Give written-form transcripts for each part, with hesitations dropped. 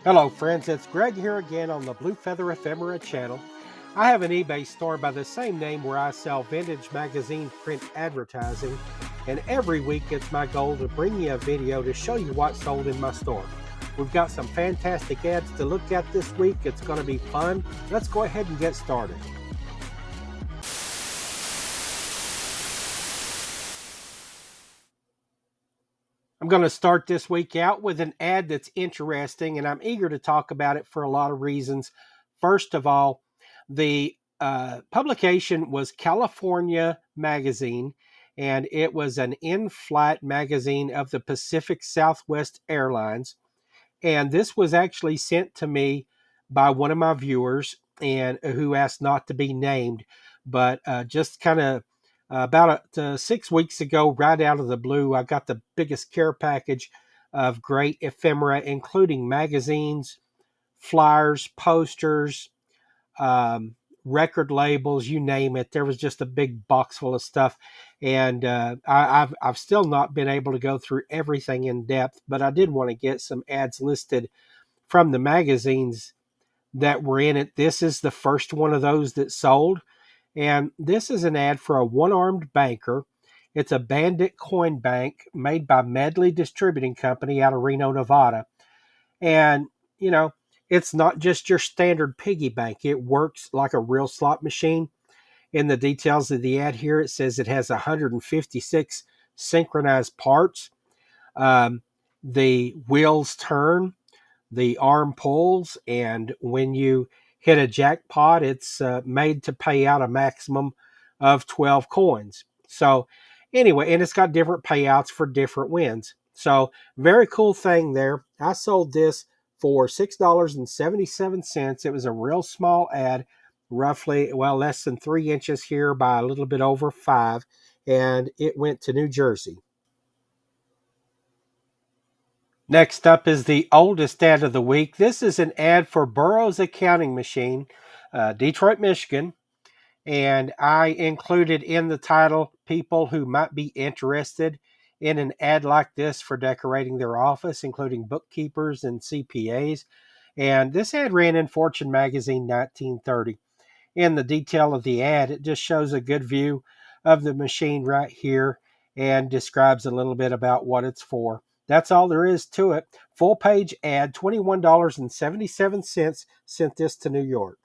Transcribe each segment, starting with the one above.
Hello friends, it's Greg here again on the Blue Feather Ephemera channel. I have an eBay store by the same name where I sell vintage magazine print advertising, and every week it's my goal to bring you a video to show you what's sold in my store. We've got some fantastic ads to look at this week. It's going to be fun. Let's go ahead and get started. I'm going to start this week out with an ad that's interesting, and I'm eager to talk about it for a lot of reasons. First of all, the publication was California Magazine, and it was an in-flight magazine of the Pacific Southwest Airlines. And this was actually sent to me by one of my viewers, and who asked not to be named, but just kind of about 6 weeks ago, right out of the blue, I got the biggest care package of great ephemera, including magazines, flyers, posters, record labels, you name it. There was just a big box full of stuff, and I've still not been able to go through everything in depth, but I did want to get some ads listed from the magazines that were in it. This is the first one of those that sold, and this is an ad for a one-armed banker. It's a Bandit coin bank made by Medley Distributing Company out of Reno, Nevada. And, you know, it's not just your standard piggy bank. It works like a real slot machine. In the details of the ad here, it says it has 156 synchronized parts. Um, the wheels turn, the arm pulls, and when you hit a jackpot, it's made to pay out a maximum of 12 coins. So anyway, and it's got different payouts for different wins. So very cool thing there. I sold this for $6.77. It was a real small ad, roughly, well, less than 3 inches here by a little bit over 5, and it went to New Jersey. Next up is the oldest ad of the week. This is an ad for Burroughs Accounting Machine, Detroit, Michigan. And I included in the title people who might be interested in an ad like this for decorating their office, including bookkeepers and CPAs. And this ad ran in Fortune Magazine 1930. In the detail of the ad, it just shows a good view of the machine right here and describes a little bit about what it's for. That's all there is to it. Full page ad, $21.77, sent this to New York.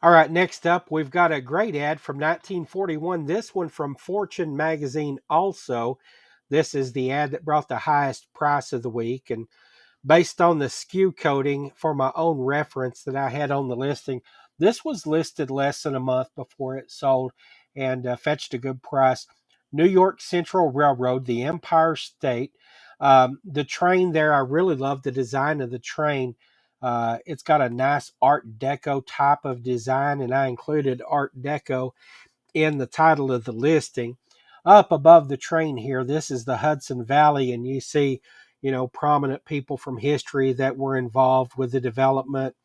All right, next up, we've got a great ad from 1941. This one from Fortune Magazine also. This is the ad that brought the highest price of the week. And based on the SKU coding for my own reference that I had on the listing, this was listed less than a month before it sold and fetched a good price. New York Central Railroad, the Empire State. The train there, I really love the design of the train. It's got a nice Art Deco type of design, and I included Art Deco in the title of the listing. Up above the train here, this is the Hudson Valley, and you see, prominent people from history that were involved with the development,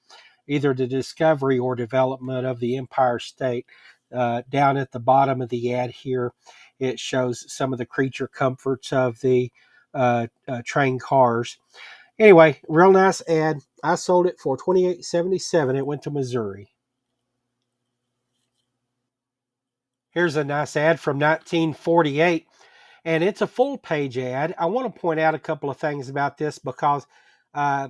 either the discovery or development of the Empire State. Down at the bottom of the ad here, it shows some of the creature comforts of the train cars. Anyway, real nice ad. I sold it for $28.77. It went to Missouri. Here's a nice ad from 1948, and it's a full page ad. I want to point out a couple of things about this because I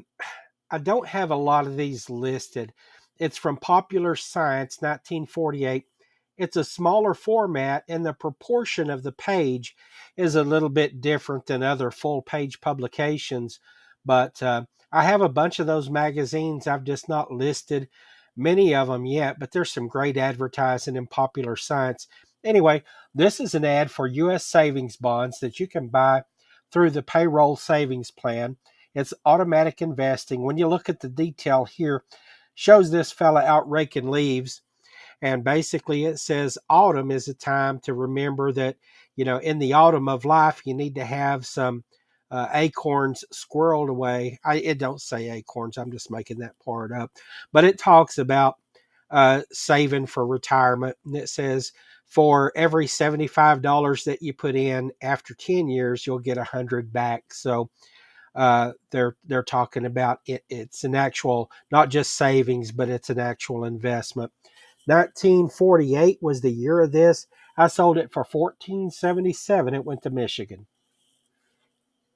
don't have a lot of these listed. It's from Popular Science, 1948. It's a smaller format, and the proportion of the page is a little bit different than other full page publications. But I have a bunch of those magazines. I've just not listed many of them yet, but there's some great advertising in Popular Science. Anyway, this is an ad for U.S. savings bonds that you can buy through the payroll savings plan. It's automatic investing. When you look at the detail here, shows this fella out raking leaves. And basically it says autumn is a time to remember that, in the autumn of life, you need to have some acorns squirreled away. It don't say acorns. I'm just making that part up. But it talks about saving for retirement. And it says for every $75 that you put in after 10 years, you'll get 100 back. So they're talking about it's an actual, not just savings, but it's an actual investment. 1948 was the year of this. I sold it for 1477. It went to Michigan.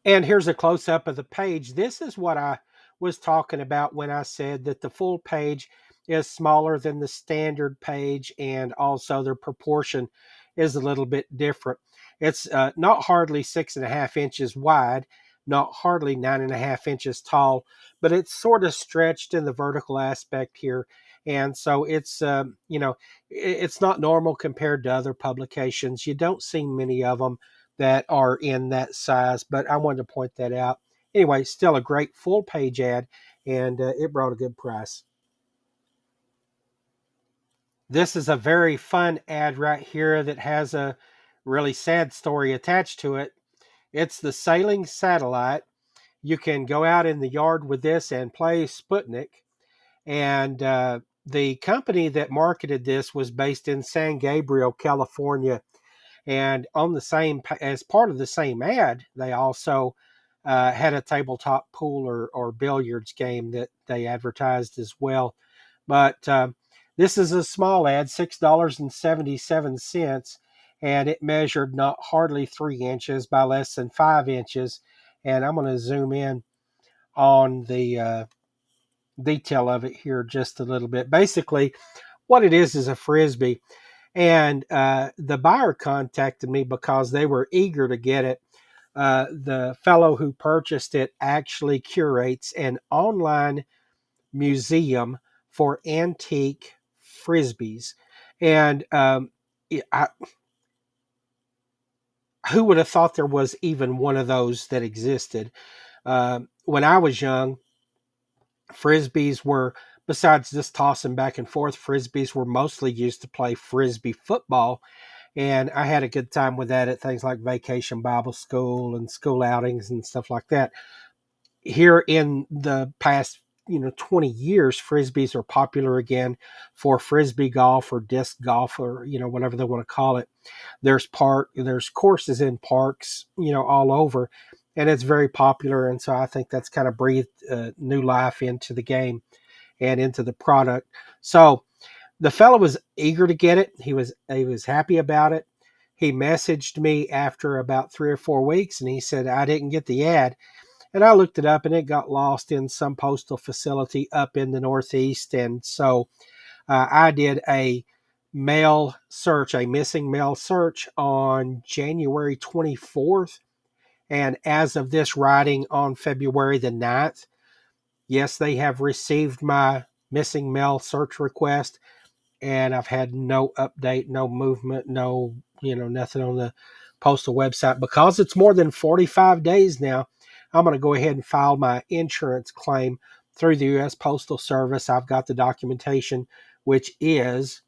And here's a close up of the page. This is what I was talking about when I said that the full page is smaller than the standard page, and also their proportion is a little bit different. It's not hardly 6.5 inches wide, not hardly 9.5 inches tall, but it's sort of stretched in the vertical aspect here. And so it's, it's not normal compared to other publications. You don't see many of them that are in that size, but I wanted to point that out. Anyway, still a great full page ad, and it brought a good price. This is a very fun ad right here that has a really sad story attached to it. It's the sailing satellite. You can go out in the yard with this and play Sputnik. And the company that marketed this was based in San Gabriel, California. And on the same, as part of the same ad, they also had a tabletop pool or billiards game that they advertised as well. But this is a small ad, $6.77, and it measured not hardly 3 inches by less than 5 inches. And I'm going to zoom in on the detail of it here just a little bit. Basically, what it is a frisbee. And the buyer contacted me because they were eager to get it. The fellow who purchased it actually curates an online museum for antique frisbees. And who would have thought there was even one of those that existed? When I was young, frisbees were, besides just tossing back and forth, frisbees were mostly used to play frisbee football. And I had a good time with that at things like Vacation Bible School and school outings and stuff like that. Here in the past, 20 years, frisbees are popular again for frisbee golf or disc golf, or whatever they want to call it. There's courses in parks, all over, and it's very popular. And so I think that's kind of breathed new life into the game and into the product. So the fellow was eager to get it. He was happy about it. He messaged me after about 3 or 4 weeks, and he said, I didn't get the ad. And I looked it up, and it got lost in some postal facility up in the Northeast. And so I did a mail search, a missing mail search on January 24th. And as of this writing on February the 9th, yes, they have received my missing mail search request, and I've had no update, no movement, no, nothing on the postal website. Because it's more than 45 days now, I'm going to go ahead and file my insurance claim through the U.S. Postal Service. I've got the documentation, which is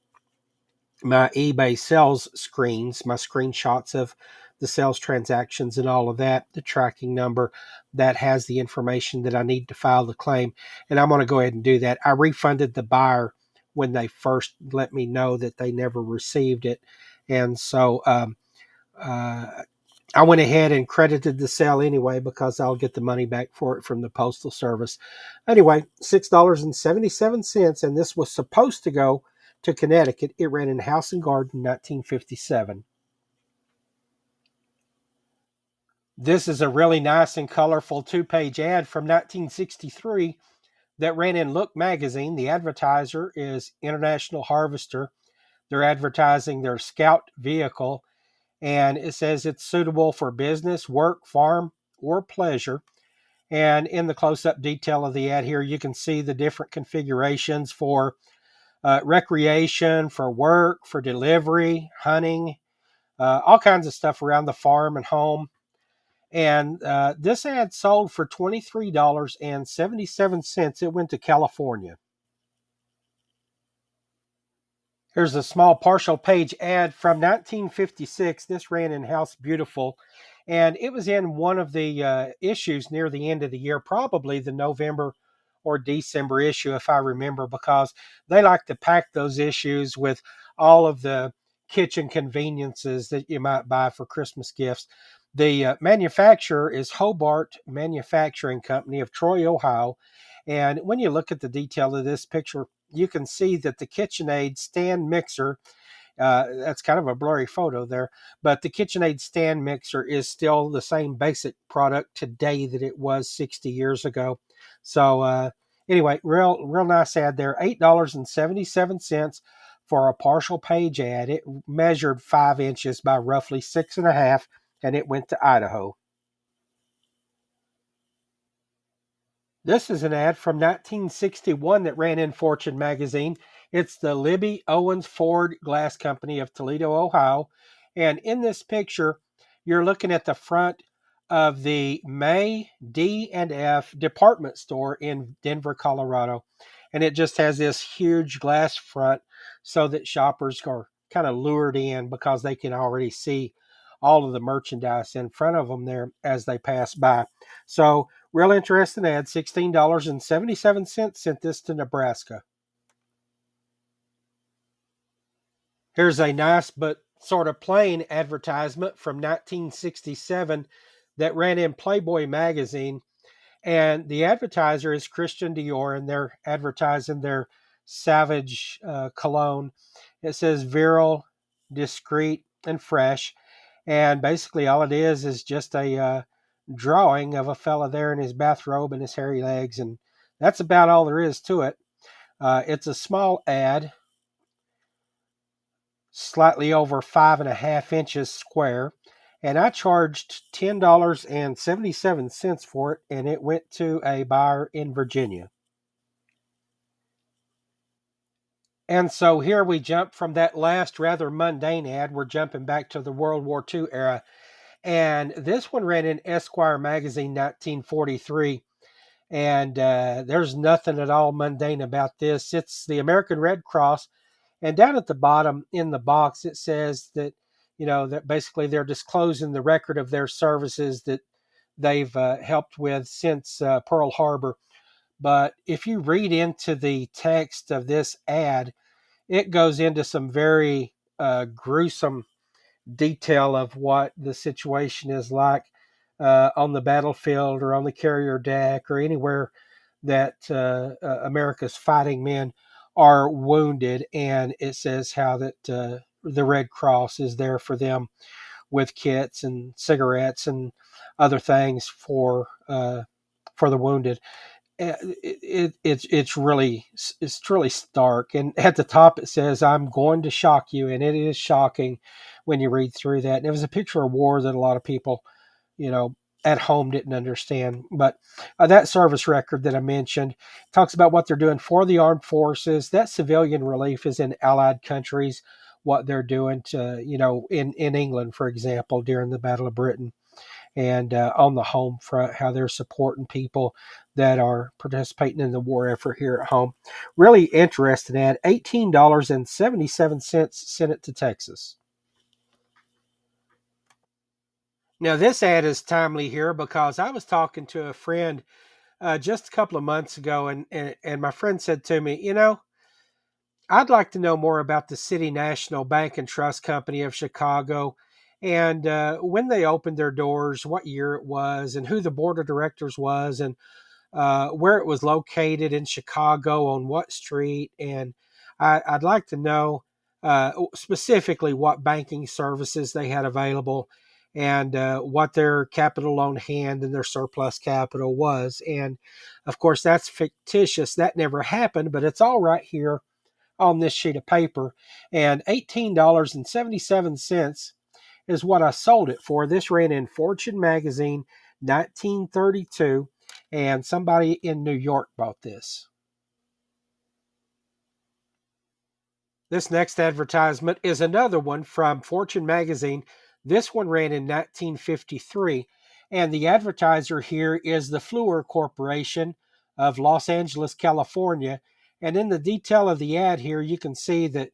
my eBay sales screens, my screenshots of the sales transactions and all of that, the tracking number that has the information that I need to file the claim. And I'm going to go ahead and do that. I refunded the buyer when they first let me know that they never received it. And so uh, I went ahead and credited the sale anyway, because I'll get the money back for it from the Postal Service. Anyway, $6.77, and this was supposed to go to Connecticut. It ran in House and Garden, 1957. This is a really nice and colorful two-page ad from 1963 that ran in Look magazine. The advertiser is International Harvester. They're advertising their Scout vehicle, and it says it's suitable for business, work, farm, or pleasure. And in the close-up detail of the ad here, you can see the different configurations for recreation, for work, for delivery, hunting, all kinds of stuff around the farm and home. And this ad sold for $23.77. It went to California. Here's a small partial page ad from 1956. This ran in House Beautiful, and it was in one of the issues near the end of the year, probably the November or December issue, if I remember, because they like to pack those issues with all of the kitchen conveniences that you might buy for Christmas gifts. The manufacturer is Hobart Manufacturing Company of Troy, Ohio. And when you look at the detail of this picture, you can see that the KitchenAid stand mixer, that's kind of a blurry photo there, but the KitchenAid stand mixer is still the same basic product today that it was 60 years ago. So anyway, real nice ad there. $8.77 for a partial page ad. It measured 5 inches by roughly 6.5, and it went to Idaho. This is an ad from 1961 that ran in Fortune magazine. It's the Libby Owens Ford Glass Company of Toledo, Ohio. And in this picture, you're looking at the front of the May D&F department store in Denver, Colorado. And it just has this huge glass front so that shoppers are kind of lured in because they can already see all of the merchandise in front of them there as they pass by. So real interesting ad, $16.77, sent this to Nebraska. Here's a nice but sort of plain advertisement from 1967 that ran in Playboy magazine. And the advertiser is Christian Dior, and they're advertising their Savage cologne. It says virile, discreet, and fresh. And basically, all it is just a drawing of a fella there in his bathrobe and his hairy legs. And that's about all there is to it. It's a small ad, slightly over 5.5 inches square. And I charged $10.77 for it, and it went to a buyer in Virginia. And so here we jump from that last rather mundane ad. We're jumping back to the World War II era. And this one ran in Esquire magazine 1943. And there's nothing at all mundane about this. It's the American Red Cross. And down at the bottom in the box, it says that, that basically they're disclosing the record of their services that they've helped with since Pearl Harbor. But if you read into the text of this ad, it goes into some very gruesome detail of what the situation is like on the battlefield or on the carrier deck or anywhere that America's fighting men are wounded. And it says how that the Red Cross is there for them with kits and cigarettes and other things for the wounded. It's really stark. And at the top it says, "I'm going to shock you," and it is shocking when you read through that. And it was a picture of war that a lot of people, you know, at home didn't understand. But that service record that I mentioned talks about what they're doing for the armed forces. That civilian relief is in allied countries, what they're doing to, in England, for example, during the Battle of Britain, and on the home front, how they're supporting people that are participating in the war effort here at home. Really interesting ad. $18.77, sent it to Texas. Now, this ad is timely here because I was talking to a friend just a couple of months ago, and my friend said to me, I'd like to know more about the City National Bank and Trust Company of Chicago, and when they opened their doors, what year it was, and who the board of directors was, and where it was located in Chicago, on what street. And I'd like to know specifically what banking services they had available, and what their capital on hand and their surplus capital was. And of course, that's fictitious. That never happened, but it's all right here on this sheet of paper. And $18.77 is what I sold it for. This ran in Fortune magazine 1932, and somebody in New York bought this. This next advertisement is another one from Fortune magazine. This one ran in 1953, and the advertiser here is the Fluor Corporation of Los Angeles, California. And in the detail of the ad here, you can see that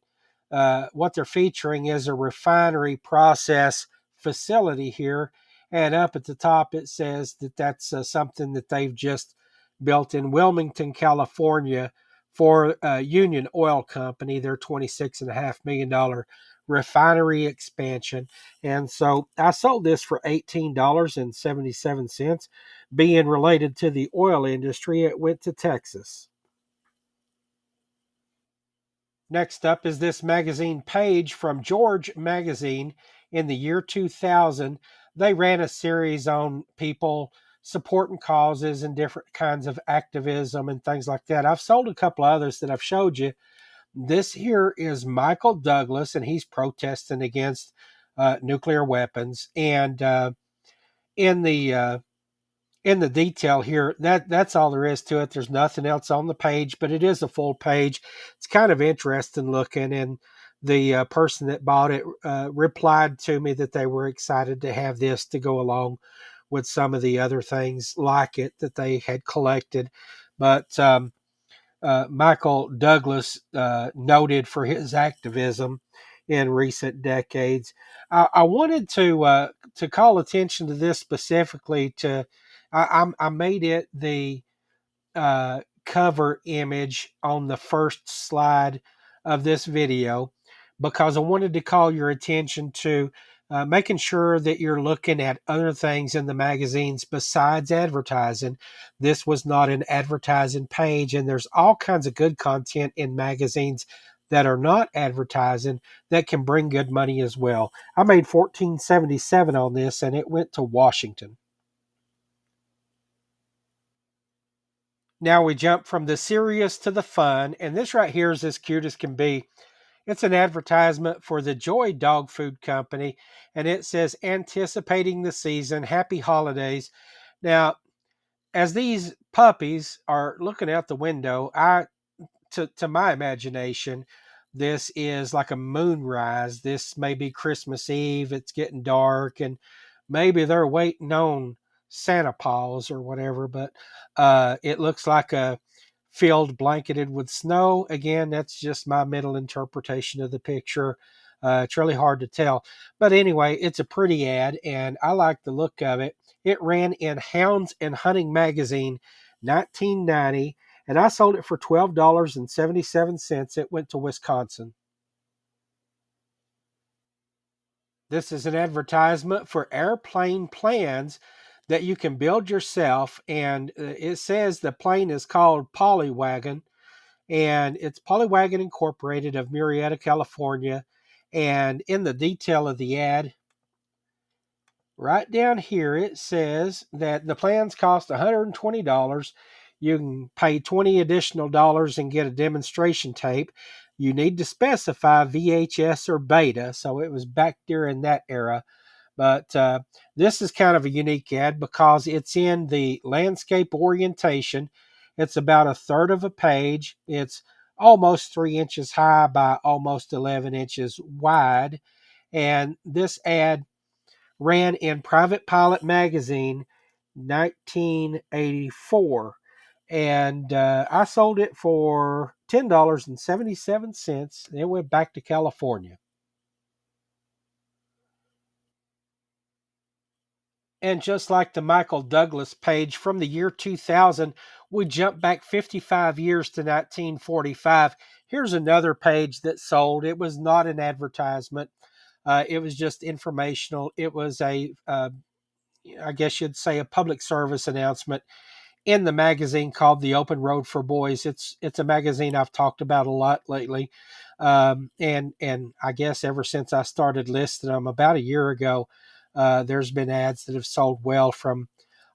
what they're featuring is a refinery process facility here. And up at the top, it says that that's something that they've just built in Wilmington, California, for Union Oil Company, their $26.5 million refinery expansion. And so I sold this for $18.77. Being related to the oil industry, it went to Texas. Next up is this magazine page from George Magazine in the year 2000. They ran a series on people supporting causes and different kinds of activism and things like that. I've sold a couple others that I've showed you. This here is Michael Douglas, and he's protesting against nuclear weapons. And in the in the detail here, that's all there is to it. There's nothing else on the page, but it is a full page. It's kind of interesting looking, and the person that bought it replied to me that they were excited to have this to go along with some of the other things like it that they had collected. But Michael Douglas, noted for his activism in recent decades. I wanted to call attention to this specifically. I made it the cover image on the first slide of this video because I wanted to call your attention to making sure that you're looking at other things in the magazines besides advertising. This was not an advertising page, and there's all kinds of good content in magazines that are not advertising that can bring good money as well. I made 1477 on this, and it went to Washington. Now we jump from the serious to the fun, and this right here is as cute as can be. It's an advertisement for the Joy Dog Food Company, and it says, anticipating the season, happy holidays. Now, as these puppies are looking out the window, to my imagination, this is like a moonrise. This may be Christmas Eve. It's getting dark, and maybe they're waiting on Santa Paws or whatever. But it looks like a field blanketed with snow. Again, that's just my mental interpretation of the picture. It's really hard to tell. But anyway, it's a pretty ad, and I like the look of it. It ran in Hounds and Hunting Magazine, 1990, and I sold it for $12.77. It went to Wisconsin. This is an advertisement for airplane plans that you can build yourself, and it says the plane is called Polywagon, and it's Polywagon Incorporated of Murrieta, California. And in the detail of the ad, right down here, it says that the plans cost $120. You can pay $20 additional dollars and get a demonstration tape. You need to specify VHS or beta, so it was back during that era. But this is kind of a unique ad because it's in the landscape orientation. It's about a third of a page. It's almost 3 inches high by almost 11 inches wide. And this ad ran in Private Pilot Magazine, 1984. And I sold it for $10.77. It went back to California. And just like the Michael Douglas page from the year 2000, we jump back 55 years to 1945. Here's another page that sold. It was not an advertisement. It was just informational. It was I guess you'd say, a public service announcement in the magazine called The Open Road for Boys. It's a magazine I've talked about a lot lately, and I guess ever since I started listing them about a year ago, there's been ads that have sold well from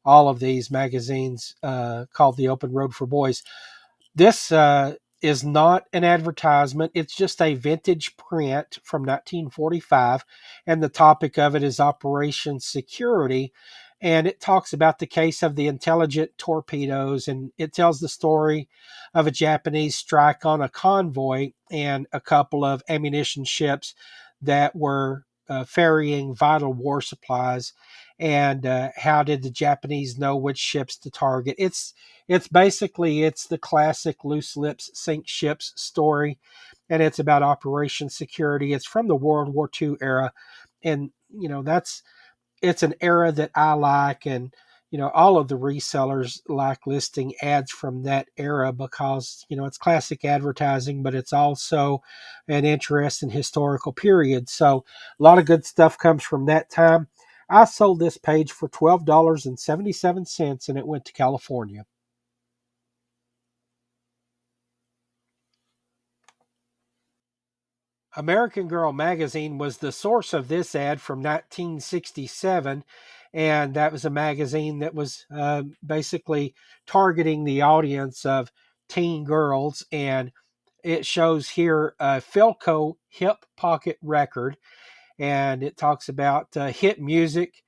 all of these magazines called The Open Road for Boys. This is not an advertisement. It's just a vintage print from 1945, and the topic of it is Operation Security. And it talks about the case of the intelligent torpedoes, and it tells the story of a Japanese strike on a convoy and a couple of ammunition ships that were ferrying vital war supplies. And how did the Japanese know which ships to target? It's basically it's the classic loose lips sink ships story, and it's about Operation Security. It's from the World War II era, and that's it's an era that I like, and all of the resellers like listing ads from that era because, it's classic advertising, but it's also an interesting historical period. So a lot of good stuff comes from that time. I sold this page for $12.77 and it went to California. American Girl magazine was the source of this ad from 1967, and that was a magazine that was basically targeting the audience of teen girls. And it shows here a Philco hip pocket record, and it talks about hit music,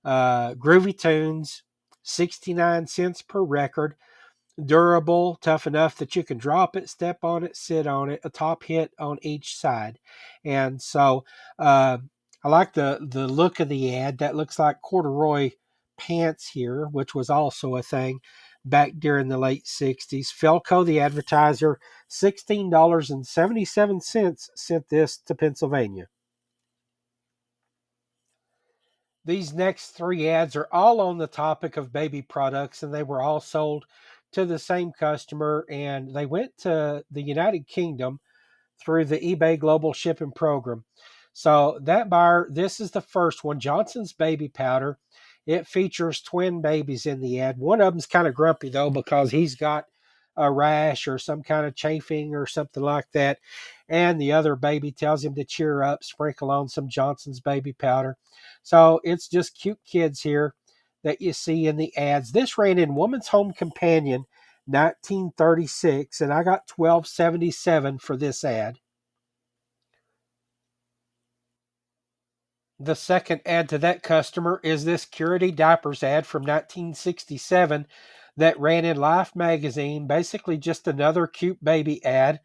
groovy tunes, 69 cents per record, durable, tough enough that you can drop it, step on it, sit on it, a top hit on each side. And so uh, I like the look of the ad. That looks like corduroy pants here, which was also a thing back during the late 60s. Felco, the advertiser, $16.77 sent this to Pennsylvania. These next three ads are all on the topic of baby products, and they were all sold to the same customer, and they went to the United Kingdom through the eBay Global Shipping Program. So that buyer, this is the first one, Johnson's Baby Powder. It features twin babies in the ad. One of them's kind of grumpy though because he's got a rash or some kind of chafing or something like that. And the other baby tells him to cheer up, sprinkle on some Johnson's Baby Powder. So it's just cute kids here that you see in the ads. This ran in Woman's Home Companion 1936, and I got $12.77 for this ad. The second ad to that customer is this Curity Diapers ad from 1967 that ran in Life magazine. Basically, just another cute baby ad,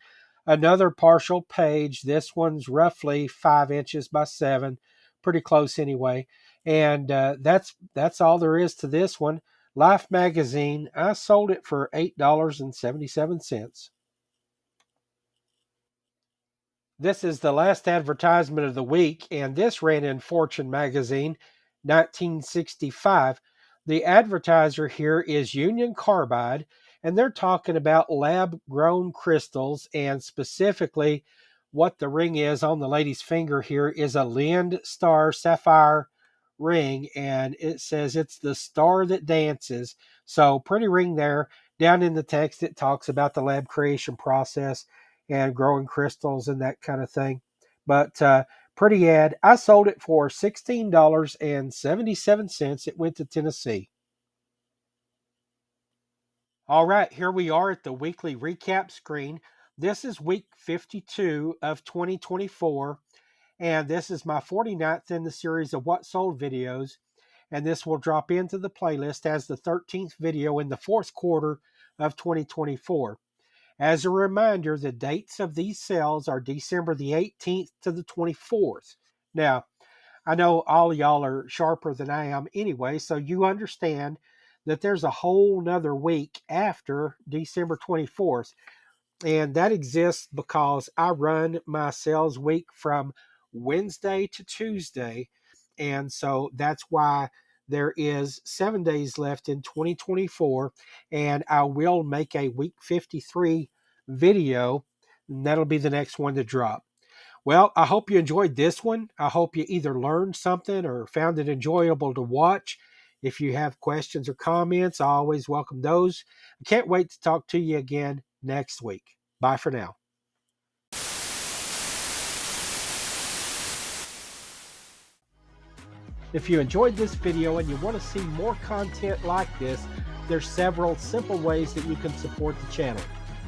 another partial page. This one's roughly 5 inches by 7, pretty close anyway. And that's all there is to this one. Life magazine. I sold it for $8.77. This is the last advertisement of the week, and this ran in Fortune magazine 1965. The advertiser here is Union Carbide, and they're talking about lab grown crystals, and specifically what the ring is on the lady's finger here is a Lind Star Sapphire ring, and it says it's the star that dances. So, pretty ring there. Down in the text, it talks about the lab creation process and growing crystals and that kind of thing. But pretty ad. I sold it for $16.77. It went to Tennessee. All right, here we are at the weekly recap screen. This is week 52 of 2024, and this is my 49th in the series of What Sold videos. And this will drop into the playlist as the 13th video in the fourth quarter of 2024. As a reminder, the dates of these sales are December the 18th to the 24th. Now, I know all y'all are sharper than I am anyway, so you understand that there's a whole nother week after December 24th. And that exists because I run my sales week from Wednesday to Tuesday. And so that's why there is 7 days left in 2024. And I will make a week 53 video, and that'll be the next one to drop. Well, I hope you enjoyed this one. I hope you either learned something or found it enjoyable to watch. If you have questions or comments, I always welcome those. I can't wait to talk to you again next week. Bye for now. If you enjoyed this video and you want to see more content like this, there's several simple ways that you can support the channel.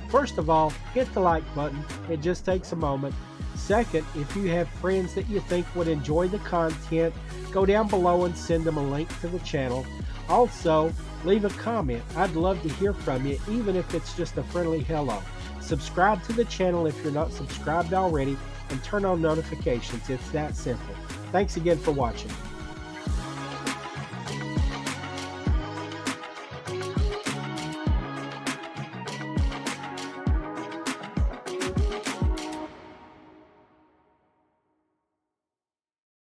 First of all, hit the like button. It just takes a moment. Second, if you have friends that you think would enjoy the content, go down below and send them a link to the channel. Also, leave a comment. I'd love to hear from you, even if it's just a friendly hello. Subscribe to the channel if you're not subscribed already, and turn on notifications. It's that simple. Thanks again for watching.